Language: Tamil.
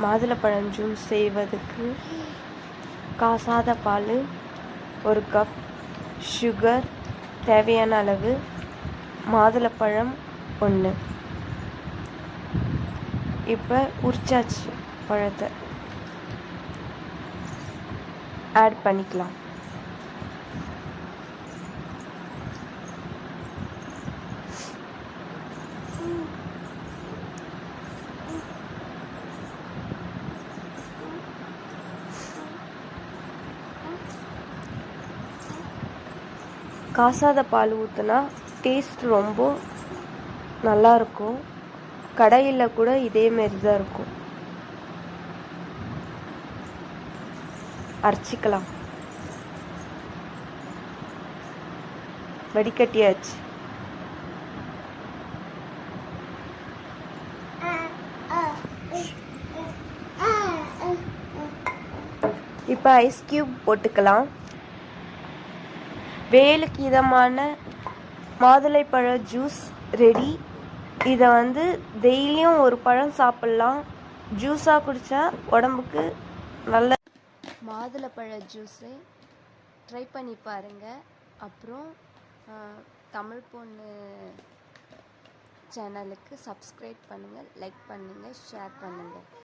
மாதுளப்பழம் ஜூஸ் செய்வதற்கு காசாத பால் 1 கப், சுகர் தேவையான அளவு, மாதுளப்பழம் 1. இப்போ உரிச்சாச்சு பழத்தை ஆட் பண்ணிக்கலாம். காசாத பால் ஊற்றினா டேஸ்ட் ரொம்ப நல்லாயிருக்கும். கடையில் கூட இதேமாரி தான் இருக்கும். அரைச்சிக்கலாம். வடிகட்டியாச்சு. இப்போ ஐஸ் கியூப் போட்டுக்கலாம். வெயிலுக்கு இதமான மாதுளைப்பழ ஜூஸ் ரெடி. இதை டெய்லியும் ஒரு பழம் சாப்பிட்லாம். ஜூஸாக குடித்தா உடம்புக்கு நல்ல. மாதுளைப்பழ ஜூஸை ட்ரை பண்ணி பாருங்கள். அப்புறம் தமிழ் பொண்ணு சேனலுக்கு சப்ஸ்கிரைப் பண்ணுங்கள், லைக் பண்ணுங்கள், ஷேர் பண்ணுங்கள்.